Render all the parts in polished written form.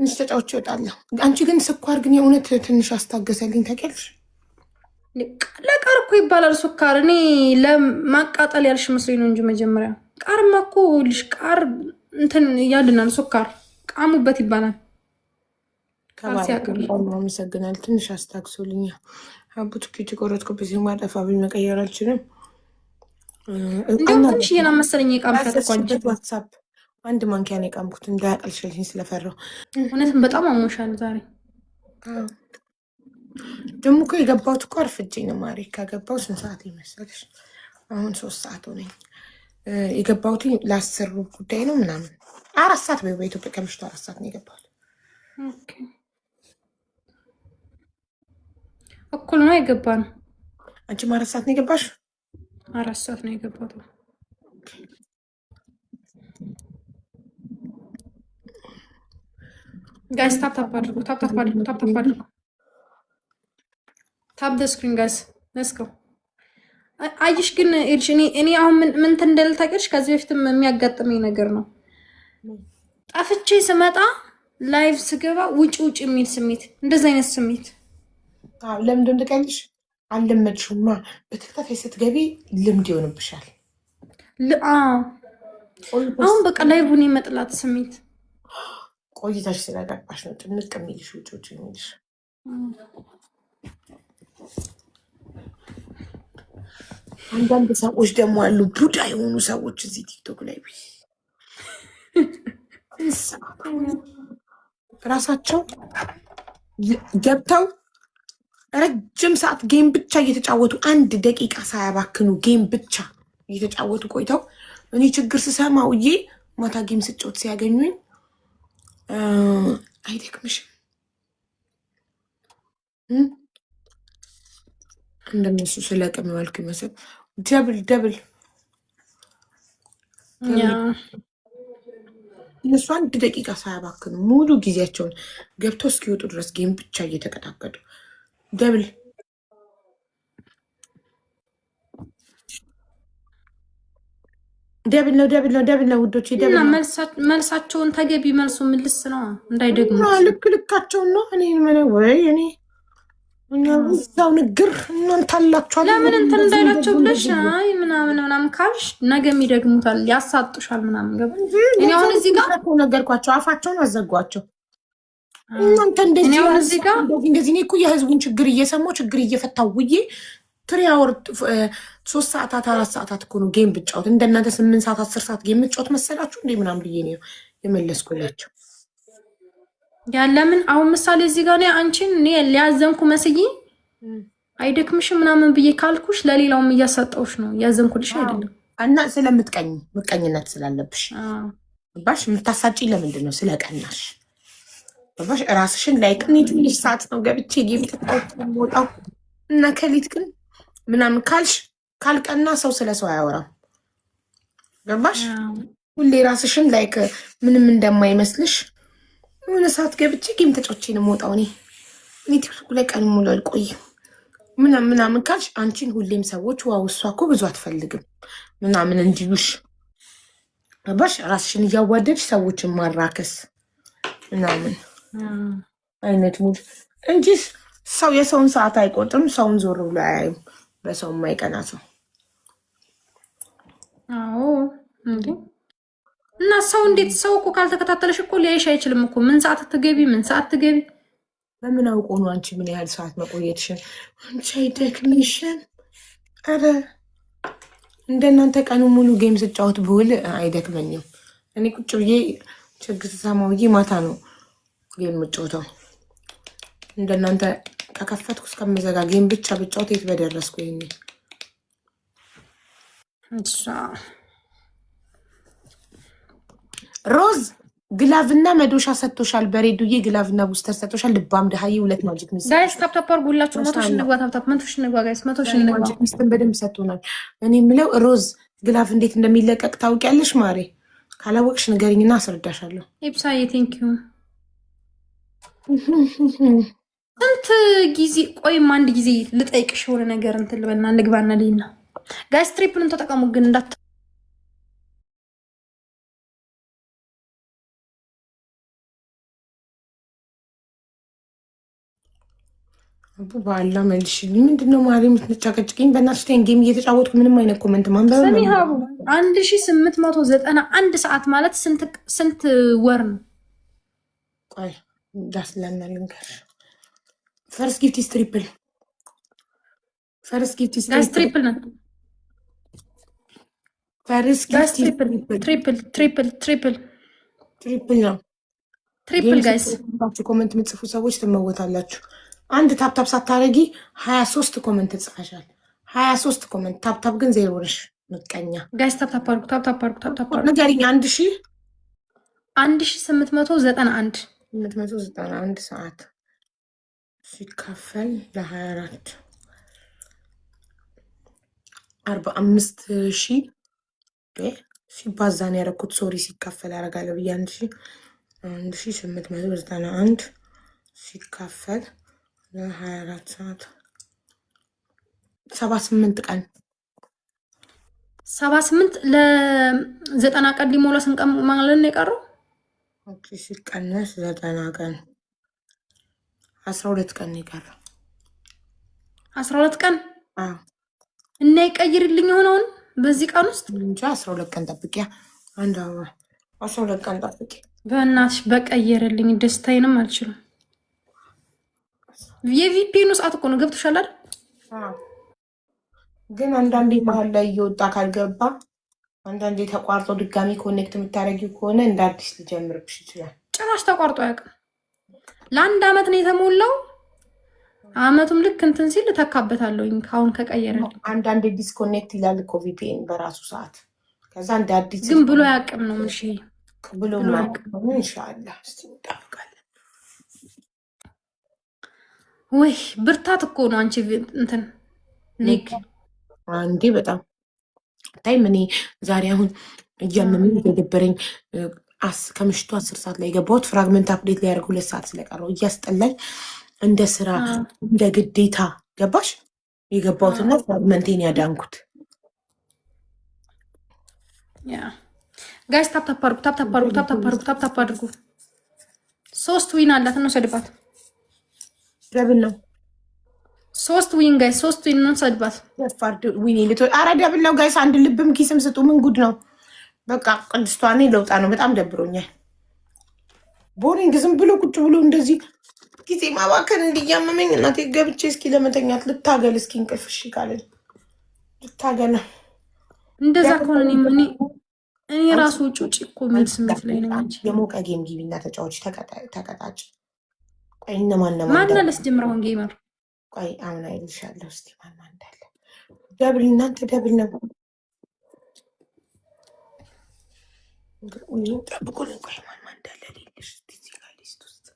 ትንሽ ተጫውቼ እወጣለሁ። አንቺ ግን ስኳር ግን የእውነት ትንሽ አስታገሰልኝ ታውቂያለሽ። ለቃር እኮ ይባላል ሱካር። እኔ ለማቃጠል ያልሽ መስሎኝ ነው እንጂ መጀመሪያ ቃርማ እኮ ልሽ ቃር እንትን ያልናል ሱካር ቃሙበት ይባላል። አመሰግናል። ትንሽ አስታግሶልኛ አቡት ኪቲ ቆረጥኩበት ሲማጠፋ መቀየር አልችልም። እንዲሁም ትንሽ እየና መሰለኝ የቃምኩት ዋትሳፕ አንድ ማንኪያን የቃምኩት እንዳያቀልሽልኝ ስለፈራው። እውነትም በጣም አሞሻል ዛሬ። ደግሞ እኮ የገባሁት እኮ አርፍጄ ነው ማሪ። ከገባሁ ስንት ሰዓት ይመሰልሽ? አሁን 3 ሰዓት ሆነኝ። የገባሁት ለ10 ጉዳይ ነው ምናምን 4 ሰዓት በኢትዮጵያ ከምሽቱ 4 ሰዓት ነው የገባሁት። እኩል ነው የገባ ነው። አንቺም 4 ሰዓት ነው የገባሽ? 4 ሰዓት ነው የገባሁት። ጋይስ ታፕ ታፕ አድርጉ፣ ታፕ ታፕ አድርጉ፣ ታፕ ታፕ አድርጉ። ታፕ ደ ስክሪን ጋይስ ሌትስ ጎ። አይሽ ግን እኔ አሁን ምን እንደል ታውቂያለሽ? ከዚህ በፊትም የሚያጋጥመኝ ነገር ነው። ጠፍቼ ስመጣ ላይቭ ስገባ ውጭ ውጭ የሚል ስሜት፣ እንደዚህ አይነት ስሜት ለምንድን ትቀልሽ? አልለመድሽውማ። በተከታታይ ስትገቢ ልምድ ይሆንብሻል። አሁን በቃ ላይቡን የመጥላት ስሜት ቆይታሽ ስለገባሽ ነው ጭንቅ የሚልሽ ውጭ ውጭ የሚልሽ። አንዳንድ ሰዎች ደግሞ አሉ ቡዳ የሆኑ ሰዎች እዚህ ቲክቶክ ላይ ራሳቸው ገብተው ረጅም ሰዓት ጌም ብቻ እየተጫወቱ 1 ደቂቃ ሳያባክኑ ጌም ብቻ እየተጫወቱ ቆይተው እኔ ችግር ስሰማ ውዬ ማታ ጌም ስጫወት ሲያገኙኝ አይደክምሽም? እንደነሱ ስለቅም ያልኩ ይመስል ደብል እነሱ 1 ደቂቃ ሳያባክኑ ሙሉ ጊዜያቸውን ገብቶ እስኪወጡ ድረስ ጌም ብቻ እየተቀጣቀጡ ደብል ነው ውዶች። መልሳቸውን ተገቢ መልሱ ምልስ ነው እንዳይደግሙ ልክ ልካቸውን ነው። እኔ እዛው ንግር እናንተ አላችኋል ለምን እንትን እንዳይላቸው ብለሽ አይ ምናምን ካልሽ ነገም ይደግሙታል፣ ያሳጡሻል ምናምን ገባ። እኔ አሁን እዚህ ጋር ነገርኳቸው፣ አፋቸውን አዘጓቸው። እናንተ እንደዚህ እኔ እኮ የህዝቡን ችግር እየሰማሁ ችግር እየፈታው ውዬ 3 አወር 3 ሰዓታት 4 ሰዓታት እኮ ነው ጌም ብጫወት። እንደናንተ 8 ሰዓት 10 ሰዓት ጌም ብጫወት መሰላችሁ እንዴ ምናምን ብዬ ነው የመለስኩላቸው። ያለምን አሁን ምሳሌ እዚህ ጋር ነው አንቺን እኔ ሊያዘንኩ መስዬ አይደክምሽም ምናምን ብዬ ካልኩሽ ለሌላውም እያሳጣውሽ ነው። ያዘንኩልሽ አይደለም እና ስለምትቀኝ ምቀኝነት ስላለብሽ ባሽ የምታሳጪ ለምንድን ነው? ስለቀናሽ ባሽ ራስሽን ላይ ትንሽ ሰዓት ነው ገብቼ ጌም ተጣጣው እና ከሊት ግን ምናምን ካልሽ ካልቀና ሰው ስለሰው አያወራም። ገባሽ? ሁሌ ራስሽን ላይክ ምንም እንደማይመስልሽ የሆነ ሰዓት ገብቼ ጌም ተጫውቼ ነው የምወጣው። እኔ ቲክቶክ ላይ ቀን ሙሉ አልቆይም ምናምን ካልሽ አንቺን ሁሌም ሰዎች ዋው እሷ እኮ ብዙ አትፈልግም ምናምን እንዲሉሽ ገባሽ? ራስሽን እያዋደድሽ ሰዎችን ማራከስ ምናምን አይነት ሙድ እንጂ ሰው የሰውን ሰዓት አይቆጥርም። ሰውን ዞር ብሎ አያዩም። በሰው የማይቀና ሰው እንዴ! እና ሰው እንዴት ሰው እኮ ካልተከታተለሽ እኮ ሊያይሽ አይችልም እኮ። ምን ሰዓት ትገቢ በምን አውቆ ነው አንቺ ምን ያህል ሰዓት መቆየትሽን? አንቺ አይደክምሽም? ኧረ እንደናንተ ቀኑ ሙሉ ጌም ስጫወት ብውል አይደክመኝም። እኔ ቁጭ ብዬ ችግር ስሰማ ብዬ ማታ ነው ጌም የምጫወተው። እንደናንተ ከከፈትኩ እስከምዘጋ ጌም ብቻ ብጫወት የት በደረስኩ። ይሄኔ ሮዝ ግላቭና መዶሻ ሰጥቶሻል። በሬዱዬ ግላቭና ቡስተር ሰጥቶሻል። ልባም ደሃዬ 2 ማጂክ ሚስት ጋይስ ታፕ ታፕ አድርጉላችሁ። 100 ሺህ ንግባ። ታፕ ታፕ 100 ሺህ ንግባ ጋይስ 100 ሺህ ንግባ። ማጂክ ሚስትን በደንብ ሰጥቶናል። እኔ የምለው ሮዝ ግላቭ እንዴት እንደሚለቀቅ ታውቂያለሽ ማሬ? ካላወቅሽ ንገሪኝና አስረዳሻለሁ። ኢብሳዬ ቴንክ ዩ። ስንት ጊዜ ቆይም አንድ ጊዜ ልጠይቅሽ የሆነ ነገር እንትን ልበልና ንግባና ሊና ጋይስ ትሪፕልን ተጠቀሙ ግን እንዳት አቡ ባላ መልሽልኝ። ምንድነው ማሪ የምትጨቀጭቅኝ? በእናትሽ ተይኝ። ጌም እየተጫወትኩ ምንም አይነት ኮመንት ማንበብ ሰሚ ሀቡ 1891 ሰዓት ማለት ስንት ወር ነው? ቆይ ዳስለና ልንገርሽ። ፈርስት ጊፍት ኢዝ ትሪፕል። ፈርስት ጊፍት ኢዝ ትሪፕል ነው። ፈርስት ጊፍት ትሪፕል ነው። ትሪፕል ጋይስ ኮመንት የምትጽፉ ሰዎች ትመወታላችሁ። አንድ ታፕታፕ ሳታረጊ 23 ኮመንት ጽፈሻል። 23 ኮመንት ታፕታፕ ግን ዜሮ ነሽ። ምቀኛ ጋይስ ታፕታፕ አድርጉ። ንገሪኝ። 1891 ሰዓት ሲካፈል ለ24 45,000 ሲባዛን ያደረኩት ሶሪ ሲካፈል ያደርጋለሁ ብዬ 1891 ሲካፈል ለ24 ሰዓት 78 ቀን 78 ለ90 ቀን ሊሞላ ስንቀም ማለት ነው የቀረው። ኦኬ ሲቀነስ 90 ቀን 12 ቀን የቀረው 12 ቀን አዎ። እና ይቀይርልኝ የሆነውን በዚህ ቀን ውስጥ እንጂ 12 ቀን ጠብቂያ። 12 ቀን ጠብቂ በእናትሽ። በቀየረልኝ ደስታዬንም አልችልም። የቪፒኑ ሰዓት እኮ ነው። ገብቶሻል አይደል? ግን አንዳንዴ መሀል ላይ እየወጣ ካልገባ አንዳንዴ ተቋርጦ ድጋሚ ኮኔክት የምታደርጊው ከሆነ እንደ አዲስ ሊጀምርብሽ ይችላል። ጭራሽ ተቋርጦ አያውቅም። ለ1 ዓመት ነው የተሞላው። አመቱም ልክ እንትን ሲል ተካበታለሁኝ። ካሁን ከቀየረ አንዳንዴ ዲስኮኔክት ይላል እኮ ቪፒኤን በራሱ ሰዓት። ከዛ እንደ አዲስ ግን ብሎ አያውቅም ነው ምንሽ ብሎ ማያውቅም። ኢንሻአላህ እስቲ እንጠብቃለን። ወይ ብርታት እኮ ነው አንቺ እንትን ሊግ አንዴ በጣም ታይም። እኔ ዛሬ አሁን እያመመኝ የደበረኝ ከምሽቱ 10 ሰዓት ላይ የገባሁት ፍራግመንት አፕዴት ላይ ያደርጉ 2 ሰዓት ስለቀረው እያስጠላኝ እንደ ስራ እንደ ግዴታ ገባሽ የገባሁትና ፍራግመንቴን ያዳንኩት። ጋይስ ታፕታፕ አድርጉ። 3 ዊን አላት ነው ሰድባት። ደብል ነው 3 ዊን ጋይስ 3 ዊን ነው ሰድባት። ያፋርድ ዊን ልቶ አረ ደብል ነው ጋይስ። አንድ ልብም ኪስም ስጡ። ምን ጉድ ነው? በቃ ቅድስቷኔ ለውጣ ነው። በጣም ደብሮኛል። ቦሪንግ ዝም ብሎ ቁጭ ብሎ እንደዚህ ጊዜ ማባከን እንዲያመመኝ እናቴ ገብቼ እስኪ ለመተኛት ልታገል እስኪ እንቅልፍ እሺ ካለኝ ልታገል ነው። እንደዛ ከሆነ እኔ ራሱ ውጭ እኮ የሚል ስሜት ላይ ነኝ። አንቺ የሞቀ ጌም ጊቢና ተጫዋች ተቀጣጭ። ቆይ ማን ላስጀምረውን ጌመር ቆይ አሁን አይልሻለሁ። እስቲ ማን እንዳለ ደብል እናንተ ደብል ነው ጠብቁልኝ። ቆይ ማን እንዳለ ልልሽ ሊስት ውስጥ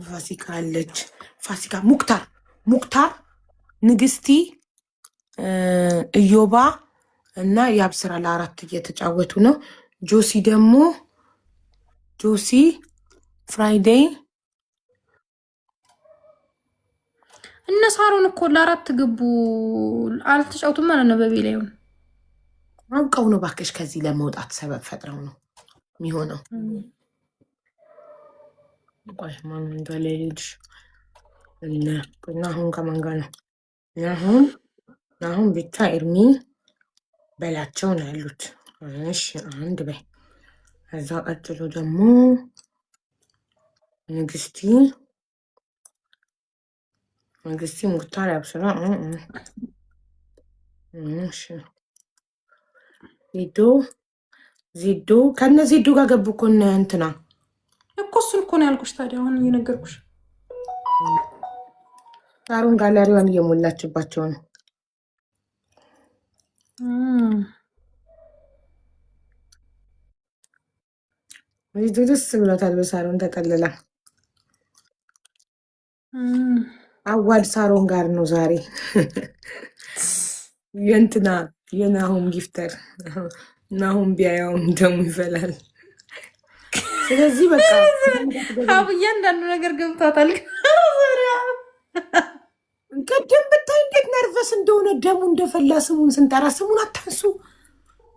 ፋሲካ አለች። ፋሲካ ሙክታር ንግስቲ እዮባ እና የአብስራ ለ4 እየተጫወቱ ነው። ጆሲ ፍራይዴይ እነ ሳሮን እኮ ለ4 ግቡ አልተጫውቱም ማለት ነው። በቤላዩን አውቀው ነው ባከሽ። ከዚህ ለመውጣት ሰበብ ፈጥረው ነው የሚሆነው። ቆይ ማን እንዳለ ልጅ እና አሁን ከማን ጋር ነው? አሁን ብቻ ኤርሚ በላቸው ነው ያሉት። እሺ አንድ በይ። ከዛ ቀጥሎ ደግሞ ንግስቲ ሙክታር ያብስራ። እሺ ዜዶ ከነ ዜዶ ጋር ገቡ እኮ እንትና እኮ እሱን እኮ ነው ያልኩሽ። ታዲያ አሁን እየነገርኩሽ ሳሮን ጋላሪዋን እየሞላችባቸው ነው። ደስ ብሎታል። በሳሮን ተጠልላ አዋድ ሳሮን ጋር ነው ዛሬ የናሁም ጊፍተር ናሁም ቢያየውም ደሙ ይፈላል። ስለዚህ በቃ እያንዳንዱ ነገር ገብቷታል። ቅድም ብታይ እንዴት ነርቨስ እንደሆነ ደሙ እንደፈላ ስሙን ስንጠራ ስሙን አታንሱ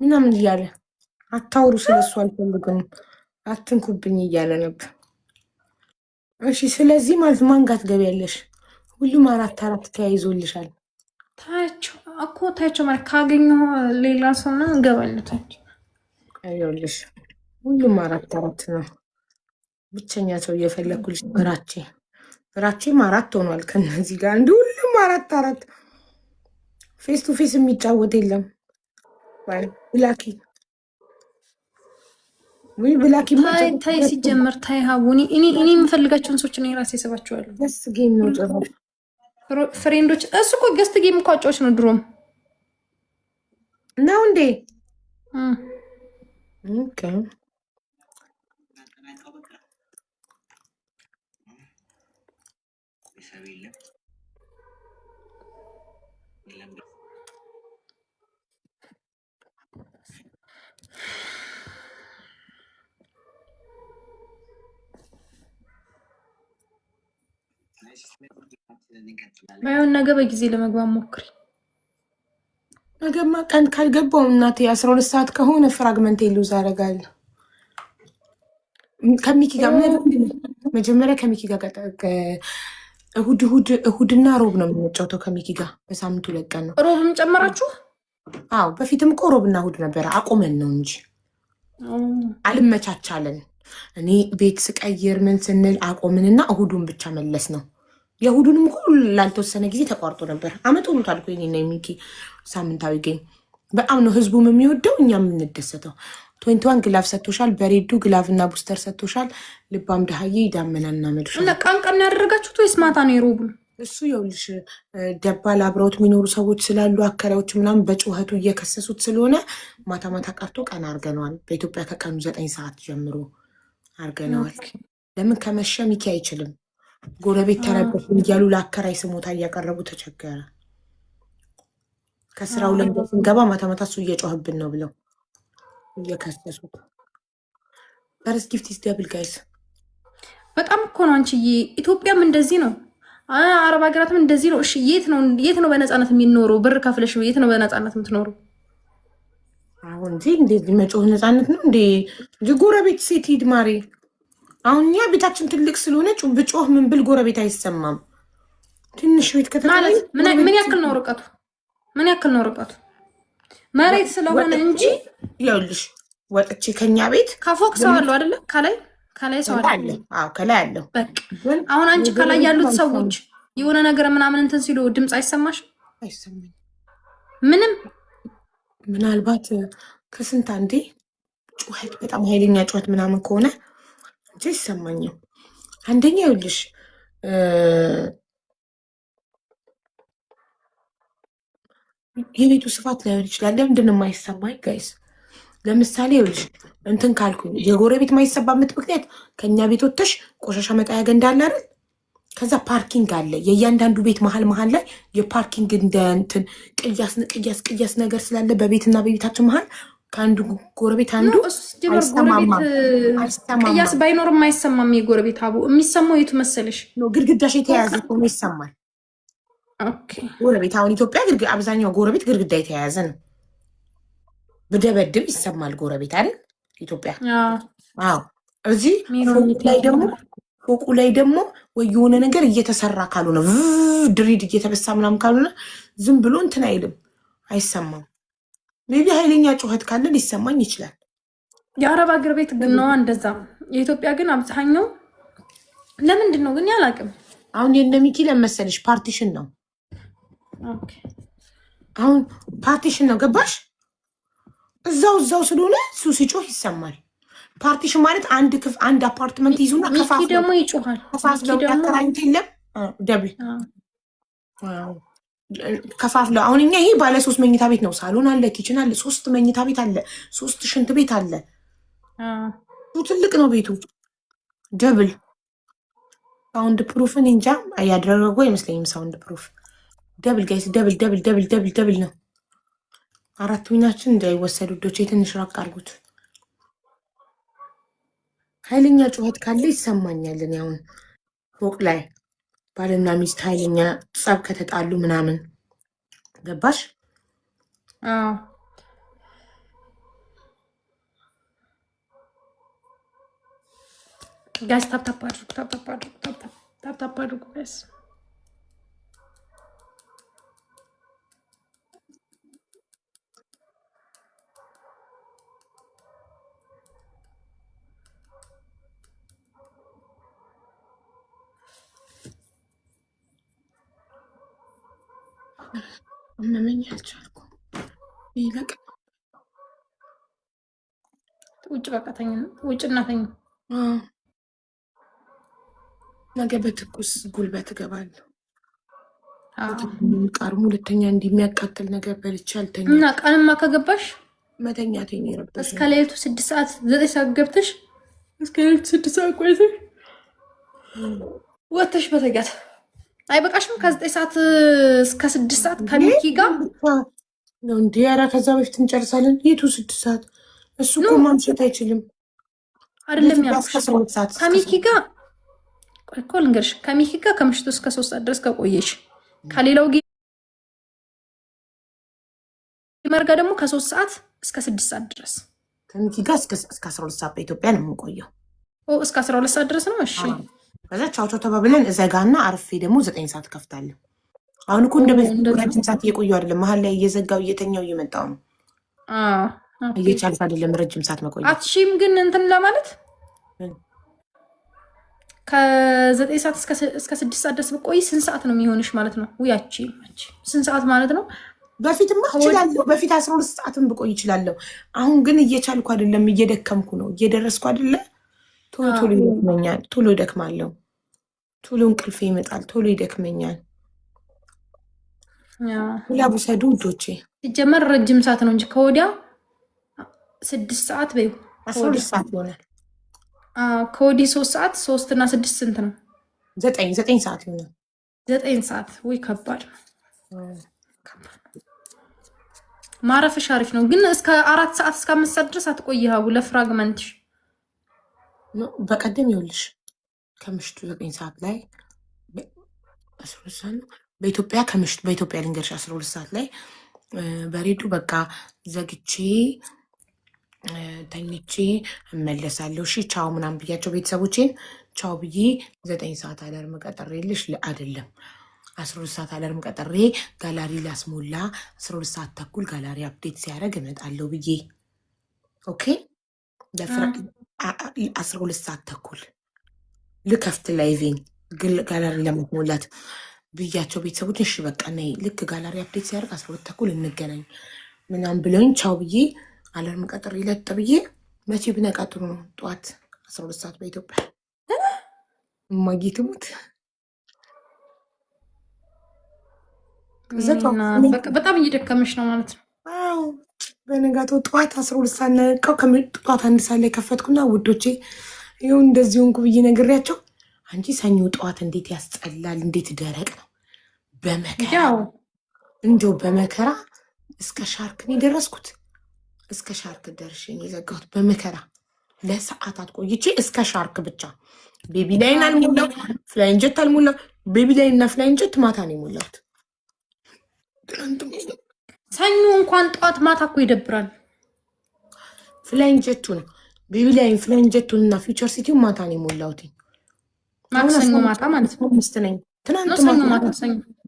ምናምን እያለ አታውሩ፣ ስለሱ አልፈልግም፣ አትንኩብኝ እያለ ነበር። እሺ ስለዚህ ማለት ማን ጋር ትገቢያለሽ? ሁሉም አራት ተያይዞልሻል። ታያቸው እኮ ታያቸው ማለት ካገኘሁ ሌላ ሰው ነው እገባለታቸው። ይኸውልሽ ሁሉም አራት ነው። ብቸኛ ሰው እየፈለኩልሽ ራቼም አራት ሆኗል። ከነዚህ ጋር እንዲ ሁሉም አራት ፌስ ቱ ፌስ የሚጫወት የለም። ብላኪ ወይ ብላኪ ታይ ሲጀመር ታይ ሀቡኒ እኔ የምፈልጋቸውን ሰዎች እኔ ራሴ ስባቸዋለሁ። ደስ ጌም ነው ጭራሽ ፍሬንዶች። እሱ እኮ ገስት ጌም እኮ አጫዎች ነው ድሮም ነው እንዴ? ባይሆን ነገ በጊዜ ለመግባት ሞክሪ። ነገማ ቀን ካልገባው እናቴ 12 ሰዓት ከሆነ ፍራግመንት ሉዝ አደርጋለሁ። ከሚኪ ጋር መጀመሪያ ከሚኪ ጋር እሁድና ሮብ ነው የምንጫወተው ከሚኪ ጋር በሳምንቱ ለቀን ነው። ሮብም ጨመራችሁ? አዎ በፊትም እኮ ሮብና እሁድ ነበረ፣ አቁመን ነው እንጂ አልመቻቻለን። እኔ ቤት ስቀይር ምን ስንል አቆምንና እሁዱን ብቻ መለስ ነው። የእሁዱንም እኮ ላልተወሰነ ጊዜ ተቋርጦ ነበር። አመት ሆኖታል እኮ የእኔና የሚኪ ሳምንታዊ ጌም። በጣም ነው ህዝቡም የሚወደው እኛም የምንደሰተው። 21 ግላቭ ሰጥቶሻል፣ በሬዱ ግላቭ እና ቡስተር ሰጥቶሻል። ልባም ድሃዬ ዳመናና መዶሻ እና ቀን ያደረጋችሁት ወይስ ማታ ነው የሮቡ? እሱ የውልሽ ደባል አብረውት የሚኖሩ ሰዎች ስላሉ አከራዮች ምናምን በጩኸቱ እየከሰሱት ስለሆነ ማታ ማታ ቀርቶ ቀን አርገነዋል። በኢትዮጵያ ከቀኑ 9 ሰዓት ጀምሮ አርገነዋል። ለምን ከመሸ ሚኪ አይችልም። ጎረቤት ተረበሽ እያሉ ለአከራይ ስሞታ እያቀረቡ ተቸገረ። ከስራው ላይ ስንገባ ማታ ማታ እሱ እየጮህብን ነው ብለው እየከሰሱት። ፈርስት ጊፍት ኢዝ ደብል ጋይስ። በጣም እኮ ነው አንቺዬ። ኢትዮጵያም እንደዚህ ነው፣ አረብ ሀገራትም እንደዚህ ነው። እሺ የት ነው በነፃነት የሚኖረው? ብር ከፍለሽ የት ነው በነፃነት የምትኖረው? አሁን እንጂ እንደዚህ መጮህ ነፃነት ነው እንዴ? ጎረቤት ሴት ሂድ ማሬ። አሁን እኛ ቤታችን ትልቅ ስለሆነ ብጮህ ምን ብል ጎረቤት አይሰማም። ትንሽ ቤት ማለት ምን ያክል ነው ርቀቱ? ምን ያክል ነው ርቀቱ? መሬት ስለሆነ እንጂ ይኸውልሽ ወጥቼ ከኛ ቤት ከፎቅ ሰው አለው አይደለ? ከላይ ሰው አለ። አዎ ከላይ አለው። በቃ አሁን አንቺ ከላይ ያሉት ሰዎች የሆነ ነገር ምናምን እንትን ሲሉ ድምፅ አይሰማሽ? አይሰማኝ ምንም። ምናልባት ከስንት አንዴ ጩኸት፣ በጣም ኃይለኛ ጩኸት ምናምን ከሆነ እንጂ አይሰማኝም። አንደኛ ይኸውልሽ የቤቱ ስፋት ላይሆን ይችላል። ለምንድን ነው የማይሰማኝ ጋይስ? ለምሳሌ ይኸውልሽ እንትን ካልኩኝ የጎረቤት ማይሰባበት ምክንያት ከኛ ቤት ወጥተሽ ቆሻሻ መጣያ ገንዳ አለ አይደል? ከዛ ፓርኪንግ አለ። የእያንዳንዱ ቤት መሀል ላይ የፓርኪንግ እንደ እንትን ቅያስ ነገር ስላለ በቤትና በቤታችን መሀል ከአንዱ ጎረቤት አንዱ ቅያስ ባይኖርም አይሰማም። የጎረቤት አቡ የሚሰማው የቱ መሰለሽ? ግድግዳሽ የተያያዘ ሆኖ ይሰማል። ጎረቤት አሁን ኢትዮጵያ አብዛኛው ጎረቤት ግድግዳ የተያያዘ ነው። ብደበድብ ይሰማል ጎረቤት አይደል? ኢትዮጵያ። አዎ እዚህ ፎቁ ላይ ደግሞ ወይ የሆነ ነገር እየተሰራ ካልሆነ ድሪድ እየተበሳ ምናምን ካልሆነ ዝም ብሎ እንትን አይልም፣ አይሰማም። ሜቢ ኃይለኛ ጩኸት ካለ ሊሰማኝ ይችላል። የአረብ ሀገር ቤት ግን ነዋ እንደዛ። የኢትዮጵያ ግን አብዛኛው ለምንድን ነው ግን ያላቅም። አሁን የእነ ሚኪ ለመሰለሽ ፓርቲሽን ነው። አሁን ፓርቲሽን ነው ገባሽ? እዛው ስለሆነ እሱ ሲጮህ ይሰማል። ፓርቲሽን ማለት አንድ አፓርትመንት ይዙና ከፋፍ ደግሞ ይጮሃል። ከፋፍለው ያከራዩት የለም ደብል ከፋፍለው። አሁን እኛ ይሄ ባለ 3 መኝታ ቤት ነው። ሳሎን አለ፣ ኪችን አለ፣ 3 መኝታ ቤት አለ፣ 3 ሽንት ቤት አለ። ትልቅ ነው ቤቱ። ደብል ሳውንድ ፕሩፍን እንጃ ያደረጉ አይመስለኝም። ሳውንድ ፕሩፍ ደብል ጋይስ፣ ደብል ነው። 4 ሚናችን እንዳይወሰዱ ዶቼ ትንሽ ራቅ አድርጉት። ኃይለኛ ጩኸት ካለ ይሰማኛልን። አሁን ፎቅ ላይ ባልና ሚስት ኃይለኛ ጸብ ከተጣሉ ምናምን ገባሽ? ጋይስ ታፕታፕ አድርጉ፣ ታፕታፕ አድርጉ፣ ታፕታፕ አድርጉ ጋይስ። አመመኝ አልቻልኩም። ይለቅ ውጭ በቃ ተኝ፣ ውጭ እና ተኝ። ነገ በትኩስ ጉልበት እገባለሁ። ቃርሙ ሁለተኛ እንደሚያቃጥል ነገር በልቼ አልተኛ እና ቀንማ ከገባሽ መተኛቴን ይረበሽ እስከ ሌሊቱ 6 ሰዓት 9 ሰዓት ገብተሽ እስከ ሌሊቱ 6 ሰዓት ቆይተሽ ወጥተሽ በተጋት አይበቃሽም? ከ9 ሰዓት እስከ 6 ሰዓት ከሚኪ ጋር ነው እንዴ? ኧረ ከዛ በፊት እንጨርሳለን። የቱ 6 ሰዓት? እሱ እኮ ማምሸት አይችልም አይደለም ያልኩሽ። ከሚኪ ጋር እኮ ልንገርሽ፣ ከሚኪ ጋር ከምሽቱ እስከ 3 ሰዓት ድረስ ከቆየሽ ከሌላው ጌመር ጋር ደግሞ ከ3 ሰዓት እስከ 6 ሰዓት ድረስ ከሚኪ ጋር እስከ 12 ሰዓት በኢትዮጵያ ነው የምንቆየው። እስከ 12 ሰዓት ድረስ ነው። እሺ ከዛ ቻው ቻው ተባብለን እዘጋና አርፌ ደግሞ 9 ሰዓት ከፍታለሁ። አሁን እኮ እንደ በፊት ረጅም ሰዓት እየቆየሁ አይደለም። መሀል ላይ እየዘጋው እየተኛው እየመጣው ነው። እየቻልኩ አይደለም ረጅም ሰዓት መቆየት። አትሺም ግን እንትን ለማለት ከ9 ሰዓት እስከ 6 ሰዓት ድረስ ብቆይ ስንት ሰዓት ነው የሚሆንሽ ማለት ነው? ውያቺ ስንት ሰዓት ማለት ነው? በፊትማ እችላለሁ። በፊት 12 ሰዓትን ብቆይ እችላለሁ። አሁን ግን እየቻልኩ አይደለም፣ እየደከምኩ ነው። እየደረስኩ አይደለ? ቶሎ ቶሎ ይደክመኛል፣ ቶሎ እደክማለሁ፣ ቶሎ እንቅልፌ ይመጣል፣ ቶሎ ይደክመኛል። ሁላ ውሰዱ ውዶቼ። ሲጀመር ረጅም ሰዓት ነው እንጂ ከወዲያ 6 ሰዓት በይ 12 ሰዓት ይሆናል። ከወዲህ 3 ሰዓት 3 እና 6 ስንት ነው? 9 ሰዓት ይሆናል። 9 ሰዓት ወይ ከባድ ማረፍሽ አሪፍ ነው ግን እስከ 4 ሰዓት እስከ 5 ሰዓት ድረስ አትቆይሃው ለፍራግመንትሽ። በቀደም ይኸውልሽ ከምሽቱ 9 ሰዓት ላይ 12 ሰዓት ነው በኢትዮጵያ ከምሽቱ በኢትዮጵያ ልንገርሽ 12 ሰዓት ላይ በሬዱ በቃ ዘግቼ ተኝቼ እመለሳለሁ። እሺ ቻው ምናምን ብያቸው ቤተሰቦቼን ቻው ብዬ 9 ሰዓት አላርም ቀጥሬልሽ አይደለም 12 ሰዓት አላርም ቀጥሬ ጋላሪ ላስሞላ 12 ሰዓት ተኩል ጋላሪ አፕዴት ሲያደርግ እመጣለሁ ብዬ ኦኬ 12 ሰዓት ተኩል ልከፍት ላይቬን ጋላሪ ለማስሞላት ብያቸው ቤተሰቦች እሺ በቃ ነይ ልክ ጋላሪ አፕዴት ሲያደርግ 12 ተኩል እንገናኝ ምናምን ብለውኝ ቻው ብዬ አላርም ቀጥሬ ለጥ ብዬ መቼ ብነቃ ጥሩ ነው? ጠዋት 12 ሰዓት በኢትዮጵያ ማጊትሙት በጣም እየደከመሽ ነው ማለት ነው። አዎ በነጋታው ጠዋት 12 ሰዓት ነቃው። ጠዋት 1 ሰዓት ላይ ከፈትኩና ውዶቼ ይኸው እንደዚህ ሆንኩ ብዬ ነግሬያቸው አንቺ ሰኞ ጠዋት እንዴት ያስጠላል፣ እንዴት ደረቅ ነው። በመከራ እንደው በመከራ እስከ ሻርክ ነው የደረስኩት። እስከ ሻርክ ደርሼ ነው የዘጋሁት በመከራ ለሰዓታት ቆይቼ እስከ ሻርክ ብቻ። ቤቢ ላይን አልሞላው፣ ፍላይንጀት አልሞላው። ቤቢ ላይን እና ፍላይንጀት ማታ ነው የሞላሁት። ሰኞ እንኳን ጠዋት ማታ እኮ ይደብራል። ፍላይንጀቱን ቤቢ ላይን ፍላይንጀቱን እና ፊውቸር ሲቲውን ማታ ነው የሞላሁት። ማክሰኞ ማታ ማለት ነው። ምስት ነኝ ትናንት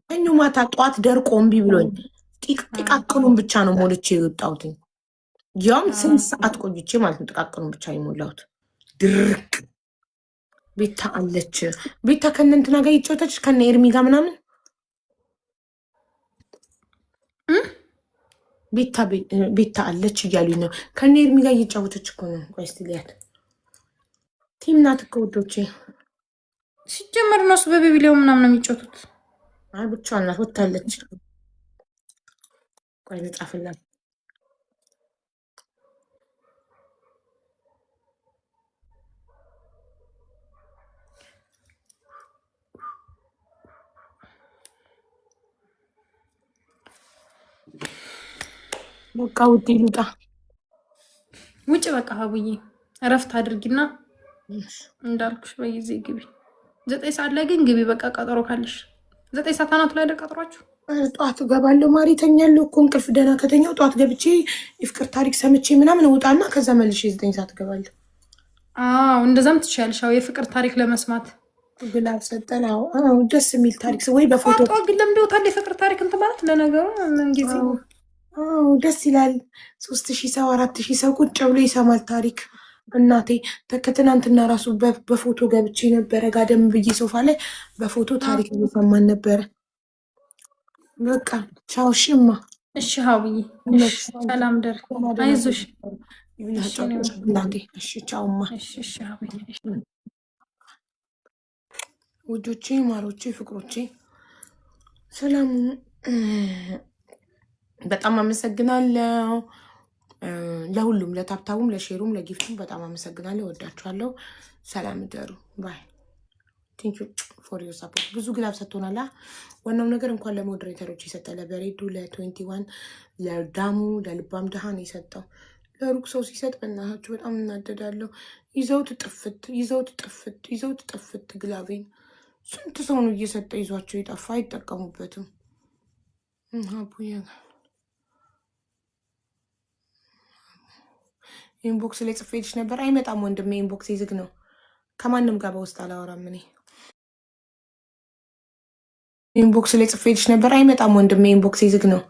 ሰኞ ማታ ጠዋት ደርቆ እምቢ ብሎኝ ጥቃቅኑን ብቻ ነው ሞልቼ የወጣሁት። ያውም ስንት ሰዓት ቆይቼ ማለት ነው። ጥቃቅኑን ብቻ የሞላሁት ድርቅ። ቤታ አለች። ቤታ ከነ እንትና ጋር ይጫወተች ከነ ኤርሚ ጋር ምናምን ቤታ አለች እያሉኝ ነው። ከነ ኤርሚ ጋር እየጫወተች እኮ ነው። ቆይ እስኪ ልያት። ቲም ናት እኮ ውዶቼ። ሲጀመር እነሱ በቤቢሊዮ ምናምን ነው የሚጫወቱት። አይ ብቻዋን ናት፣ ወታለች። ቆይ ልጻፍላት። በቃ ውዴ ልውጣ። ውጭ በቃ ሀቡዬ እረፍት አድርጊና እንዳልኩሽ በጊዜ ግቢ። 9 ሰዓት ላይ ግን ግቢ። በቃ ቀጠሮ ካለሽ 9 ሰዓት አናቱ ላይ ቀጠሯችሁ። ጠዋት እገባለሁ። ማሪ ተኛለሁ እኮ እንቅልፍ ደህና ከተኛው ጠዋት ገብቼ የፍቅር ታሪክ ሰምቼ ምናምን እውጣና ከዛ መልሼ 9 ሰዓት እገባለሁ። አዎ እንደዛም ትችያለሽ። አዎ የፍቅር ታሪክ ለመስማት ግላብ ሰጠን። አዎ ደስ የሚል ታሪክ ወይ በፎቶ ቋንቋ ግን ለምደውታል። የፍቅር ታሪክ እንትን ማለት ለነገሩ ምን ጊዜ ደስ ይላል። 3000 ሰው 4000 ሰው ቁጭ ብሎ ይሰማል ታሪክ። እናቴ ከትናንትና ራሱ በፎቶ ገብቼ ነበረ ጋደም ብዬ ሶፋ ላይ በፎቶ ታሪክ እየሰማን ነበረ። በቃ ቻው ሽማ። እሺ ሀብዬ ሰላም ደር አይዞሽ እናቴ። እሺ ቻውማ። እሺ ሀብዬ ውዶቼ፣ ማሮቼ፣ ፍቅሮቼ ሰላም። በጣም አመሰግናለሁ ለሁሉም፣ ለታብታቡም፣ ለሼሩም፣ ለጊፍቱም በጣም አመሰግናለሁ። ወዳችኋለሁ። ሰላም ደሩ ባይ። ቴንክ ዩ ፎር ዮር ሰፖርት። ብዙ ግላብ ሰጥቶናል። ዋናው ነገር እንኳን ለሞዴሬተሮች የሰጠ ለበሬዱ፣ ለ21፣ ለዳሙ፣ ለልባም ደሃን የሰጠው ለሩቅ ሰው ሲሰጥ በእናታችሁ በጣም እናደዳለሁ። ይዘውት ጥፍት ግላቤን ስንት ሰው ነው እየሰጠ ይዟቸው የጠፋ አይጠቀሙበትም። ኢንቦክስ ላይ ጽፌልሽ ነበር። አይመጣም ወንድሜ፣ ኢንቦክስ ዝግ ነው። ከማንም ጋር በውስጥ አላወራም እኔ። ኢንቦክስ ላይ ጽፌልሽ ነበር። አይመጣም ወንድሜ፣ ኢንቦክስ ዝግ ነው።